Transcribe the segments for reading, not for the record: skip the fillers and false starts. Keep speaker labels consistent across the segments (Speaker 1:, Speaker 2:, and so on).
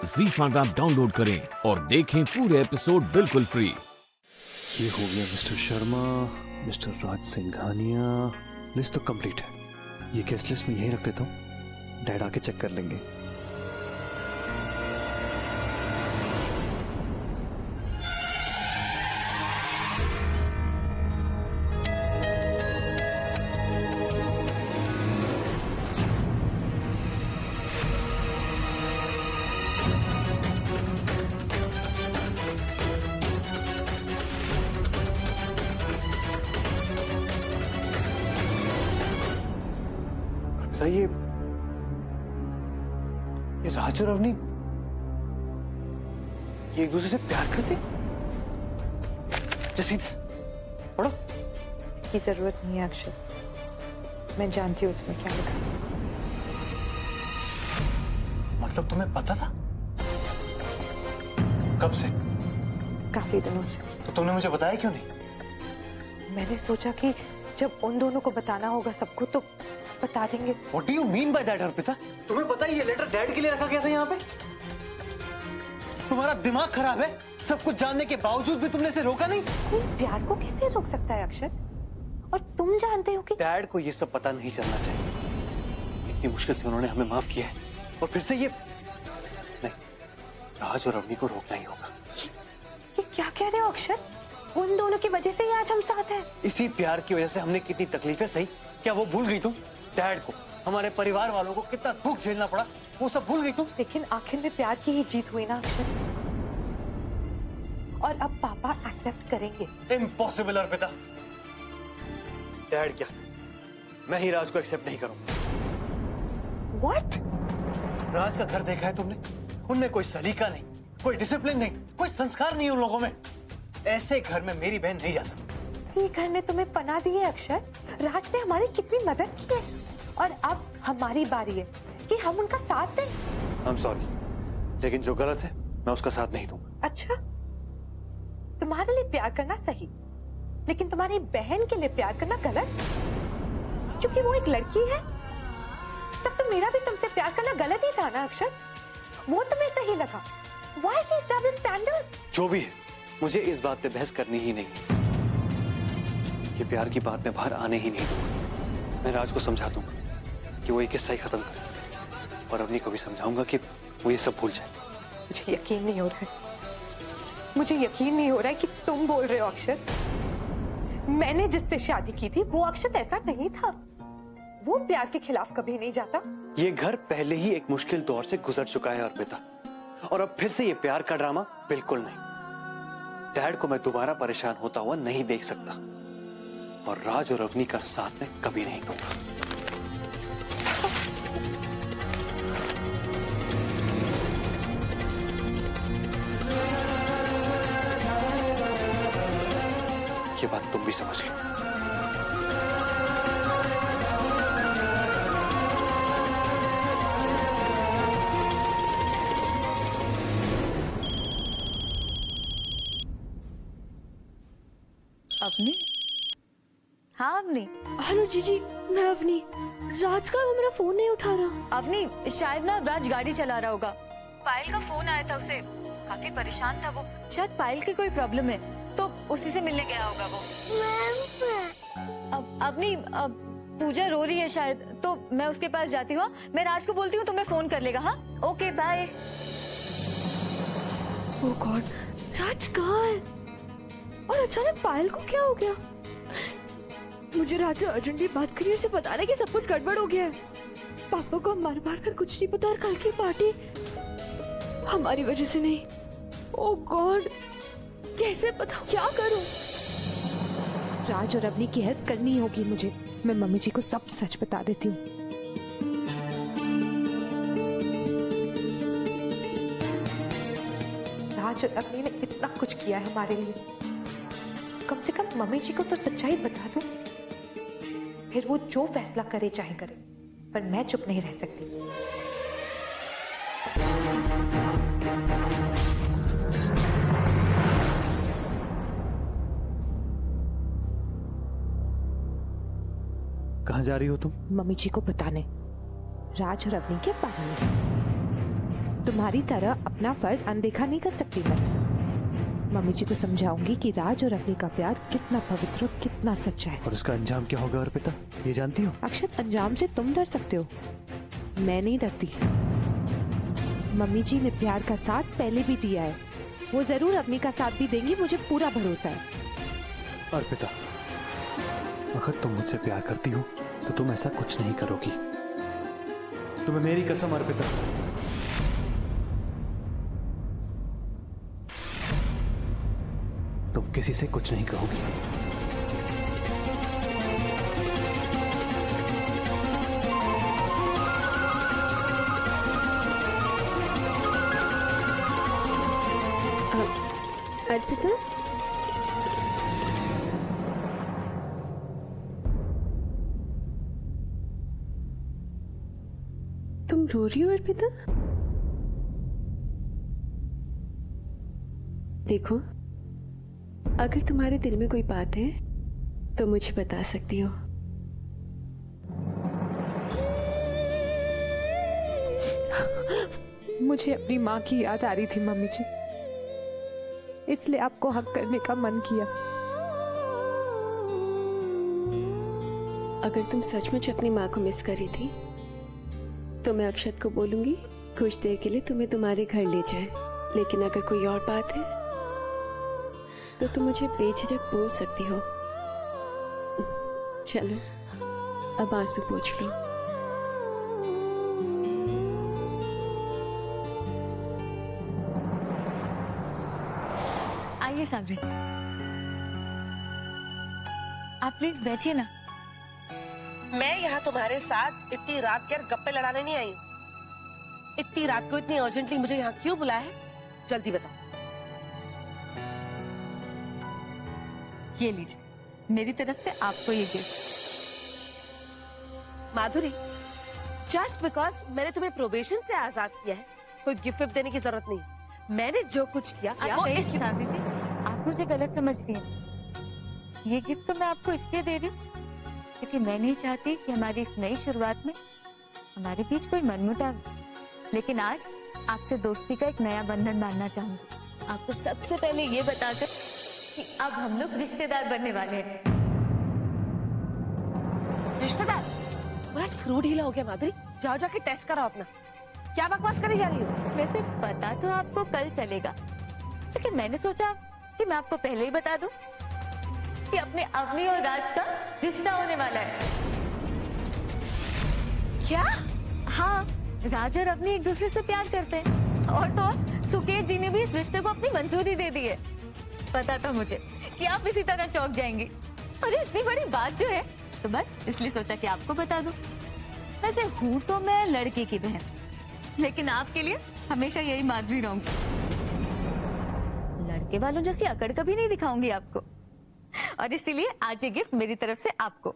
Speaker 1: ZEE5 app download करें और देखें पूरे एपिसोड बिल्कुल फ्री।
Speaker 2: ये हो गया मिस्टर शर्मा, मिस्टर राज सिंघानिया। लिस्ट तो कंप्लीट है। ये गेस्ट लिस्ट में यहीं रख देता हूँ, डैड आके चेक कर लेंगे। ये राज और अवनी ये एक दूसरे से प्यार करते? पढ़ो।
Speaker 3: इसकी जरूरत नहीं है अक्षय, मैं जानती हूँ इसमें क्या लिखा है।
Speaker 2: मतलब तुम्हें पता था? कब से?
Speaker 3: काफी दिनों से।
Speaker 2: तो तुमने मुझे बताया क्यों नहीं?
Speaker 3: मैंने सोचा कि जब उन दोनों को बताना होगा सबको तो बता देंगे।
Speaker 2: What do you mean by that, Arpita? तुम्हें पता है ये लेटर डैड के लिए रखा गया था यहाँ पे? तुम्हारा दिमाग खराब है? सब कुछ जानने के बावजूद भी तुमने इसे रोका नहीं?
Speaker 3: कोई प्यार को कैसे रोक सकता है अक्षय? और तुम जानते हो कि
Speaker 2: डैड को ये सब पता नहीं चलना चाहिए। इतनी मुश्किल से उन्होंने हमें माफ किया है और फिर से ये नहीं, राज और अवनी को रोकना ही होगा।
Speaker 3: ये क्या कह रहे हो अक्षय? उन दोनों की वजह से ही आज हम साथ हैं।
Speaker 2: इसी प्यार की वजह से हमने कितनी तकलीफें सही, क्या वो भूल गई तुम? डैड को, हमारे परिवार वालों को कितना दुख झेलना पड़ा, वो सब भूल गई तुम?
Speaker 3: लेकिन आखिर में प्यार की ही जीत हुई ना अक्षय, और अब पापा एक्सेप्ट करेंगे।
Speaker 2: इम्पॉसिबल अर्पिता। डैड क्या, मैं ही राज को एक्सेप्ट नहीं करूंगा।
Speaker 3: What?
Speaker 2: राज का घर देखा है तुमने? उनमें कोई सलीका नहीं, कोई डिसिप्लिन नहीं, कोई संस्कार नहीं उन लोगों में। ऐसे घर में मेरी बहन नहीं जा सकती।
Speaker 3: ये घर ने तुम्हें पनाह दी है अक्षय। राज ने हमारी कितनी मदद की है और अब हमारी बारी है कि हम उनका साथ दें।
Speaker 2: I'm sorry, लेकिन जो गलत है मैं उसका साथ नहीं दूंगा।
Speaker 3: अच्छा, तुम्हारे लिए प्यार करना सही, लेकिन तुम्हारी बहन के लिए प्यार करना गलत, क्योंकि वो एक लड़की है। तब तो मेरा भी तुमसे प्यार करना गलत ही था ना अक्षय? वो तुम्हें सही लगा। Why these double standards?
Speaker 2: जो भी है, मुझे इस बात पे बहस करनी ही नहीं। ये प्यार की बात में बाहर आने ही नहीं दूंगा। मैं राज को समझा दूंगा कि वो ये किस्सा ही खत्म करे और अवनी को भी समझाऊंगा कि वो ये सब भूल जाए।
Speaker 3: मुझे यकीन नहीं हो रहा है, मुझे यकीन नहीं हो रहा है कि तुम बोल रहे हो अक्षर। मैंने जिससे शादी की थी वो अक्षर ऐसा नहीं था। वो प्यार के खिलाफ कभी नहीं जाता।
Speaker 2: ये घर पहले ही एक मुश्किल दौर से गुजर चुका है अर्पिता, और अब फिर से ये प्यार का ड्रामा बिल्कुल नहीं। डैड को मैं दोबारा परेशान होता हुआ नहीं देख सकता, और राज और अवनी का साथ में कभी नहीं दूंगा। ये बात तुम भी समझ लो।
Speaker 4: अवनी? हाँ अवनी।
Speaker 5: हेलो जीजी, मैं अवनी। राज का वो मेरा फोन नहीं उठा रहा।
Speaker 4: अवनी, शायद ना राज गाड़ी चला रहा होगा। पायल का फोन आया था उसे, काफी परेशान था वो। शायद पायल की कोई प्रॉब्लम है तो उसी से मिलने गया होगा वो। अवनी, पूजा रो रही है शायद, तो मैं उसके पास जाती हूँ। मैं राज को बोलती हूँ तुम्हें फोन कर लेगा। हाँ ओके बाय।
Speaker 5: ओह गॉड, राज कहाँ है? और अचानक पायल को क्या हो गया? मुझे राज से अर्जेंटली बात करिए, उसे बताना कि सब कुछ गड़बड़ हो गया है। पापा को मार मार कर कुछ नहीं पता, और कल की पार्टी हमारी वजह से नहीं। ओह गॉड, कैसे बताऊं, क्या करूं?
Speaker 3: राज और अवनी की हेल्प करनी होगी मुझे। मैं मम्मी जी को सब सच बता देती हूँ। राज और अवनी ने इतना कुछ किया है हमारे लिए, कम से कम मम्मी जी को तो सच्चाई बता दूं। फिर वो जो फैसला करे चाहे करे, पर मैं चुप नहीं रह सकती।
Speaker 2: कहाँ जा रही हो तुम?
Speaker 3: मम्मी जी को बताने राज और अवनी के बारे में। तुम्हारी तरह अपना फर्ज अनदेखा नहीं कर सकती मैं। मम्मी जी को समझाऊंगी कि राज और अग्नि का प्यार कितना पवित्र और कितना सच्चा है।
Speaker 2: और उसका अंजाम क्या होगा अर्पिता, ये जानती हो?
Speaker 3: अक्षत, अंजाम से तुम डर सकते हो, मैं नहीं डरती। मम्मी जी ने प्यार का साथ पहले भी दिया है, वो जरूर अग्नि का साथ भी देंगी, मुझे पूरा भरोसा है।
Speaker 2: अर्पिता, अगर तुम मुझसे प्यार करती हो तो तुम ऐसा कुछ नहीं करोगी। तुम्हें मेरी कसम अर्पिता। तुम किसी से कुछ नहीं कहोगी।
Speaker 5: अर्पिता, तुम रो रही हो अर्पिता? देखो, अगर तुम्हारे दिल में कोई बात है तो मुझे बता सकती हो।
Speaker 3: मुझे अपनी माँ की याद आ रही थी मम्मी जी, इसलिए आपको हक करने का मन किया।
Speaker 5: अगर तुम सचमुच अपनी माँ को मिस कर रही थी तो मैं अक्षत को बोलूंगी कुछ देर के लिए तुम्हें तुम्हारे घर ले जाए। लेकिन अगर कोई और बात है तो तुम मुझे बेझिझक बोल सकती हो। चलो, अब आंसू पोंछ लो।
Speaker 4: आइए साबरी जी, आप प्लीज बैठिए ना।
Speaker 6: मैं यहाँ तुम्हारे साथ इतनी रात के गप्पे लड़ाने नहीं आई हूँ। इतनी रात को इतनी अर्जेंटली मुझे यहाँ क्यों बुलाया है, जल्दी बताओ।
Speaker 4: ये लीजिए, मेरी तरफ से आपको ये गिफ्ट।
Speaker 6: माधुरी, जस्ट बिकॉज मैंने तुम्हें प्रोबेशन से आजाद किया है, कोई गिफ्ट देने की जरूरत नहीं। मैंने जो कुछ किया वो इस
Speaker 4: साबरी जी, आप मुझे गलत समझ रही हैं। ये गिफ्ट तो मैं आपको इसलिए दे रही हूँ क्योंकि मैं नहीं चाहती कि हमारी इस नई शुरुआत में हमारे बीच कोई मनमुटाव हो। लेकिन आज आपसे दोस्ती का एक नया बंधन बांधना चाहूंगी, आपको सबसे पहले ये बताकर कि अब हम लोग रिश्तेदार बनने वाले हैं।
Speaker 6: रिश्तेदार? पूरा स्क्रू ढीला हो गया माधुरी, जाओ जाके टेस्ट कराओ अपना। क्या बकवास करी जा रही हो?
Speaker 4: वैसे पता तो आपको कल चलेगा, लेकिन मैंने सोचा कि मैं आपको पहले ही बता दूं कि अपने अग्नि और राज का रिश्ता होने वाला है।
Speaker 6: क्या?
Speaker 4: हाँ, राज और अग्नि एक दूसरे से प्यार करते हैं और तो और सुकेश जी ने भी इस रिश्ते को अपनी मंजूरी दे दी है। पता था मुझे कि आप इसी तरह चौंक जाएंगी, और इतनी बड़ी बात जो है तो बस इसलिए सोचा कि आपको बता दूं। वैसे हूँ तो मैं लड़के की बहन, लेकिन आपके लिए हमेशा यही माधुरी रहूंगी। लड़के वालों जैसी अकड़ कभी नहीं दिखाऊंगी आपको, और इसीलिए आज ये गिफ्ट मेरी तरफ से आपको।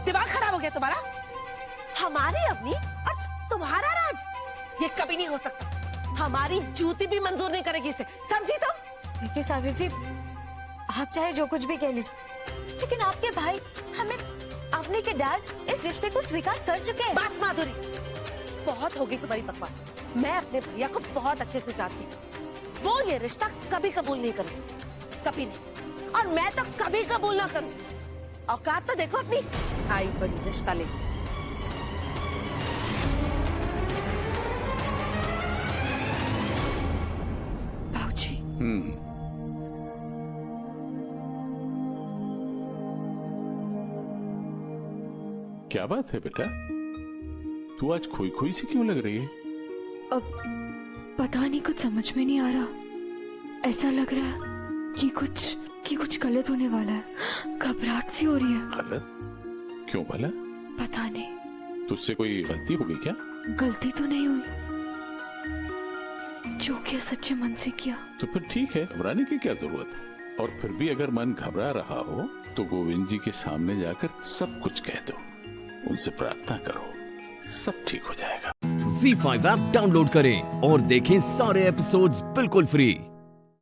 Speaker 6: दिमाग खराब हो गया तुम्हारा? हमारी अग्नि और तुम्हारा राज, ये कभी नहीं हो सकता। हमारी जूती भी मंजूर नहीं करेगी इसे, समझी तुम?
Speaker 4: देखिए सावित्री जी, आप चाहे जो कुछ भी कह लीजिए, लेकिन आपके भाई हमें अग्नि के डैड इस रिश्ते को स्वीकार कर चुके हैं।
Speaker 6: बस माधुरी, बहुत हो गई तुम्हारी बकवास। मैं अपने भैया को बहुत अच्छे से जानती हूँ, वो ये रिश्ता कभी कबूल नहीं करेंगे, कभी नहीं। और मैं तो कभी कबूल ना करूँ। औकात तो देखो अपनी, आई बड़ी रिश्ता लेके।
Speaker 5: बाबूजी,
Speaker 7: क्या बात है बेटा, तू आज खोई खोई सी क्यों लग रही है?
Speaker 5: अब पता नहीं, कुछ समझ में नहीं आ रहा। ऐसा लग रहा है कि कुछ गलत होने वाला है। घबराहट सी हो रही है।
Speaker 7: गलत? क्यों भला?
Speaker 5: पता नहीं।
Speaker 7: तुझसे कोई गलती हो गई क्या?
Speaker 5: गलती तो नहीं हुई, जो किया सच्चे मन से किया।
Speaker 7: तो फिर ठीक है, घबराने की क्या जरूरत है? और फिर भी अगर मन घबरा रहा हो तो गोविंद जी के सामने जाकर सब कुछ कह दो, उनसे प्रार्थना करो, सब ठीक हो जाएगा।
Speaker 1: ZEE5 ऐप डाउनलोड करें और देखें सारे एपिसोड्स बिल्कुल फ्री।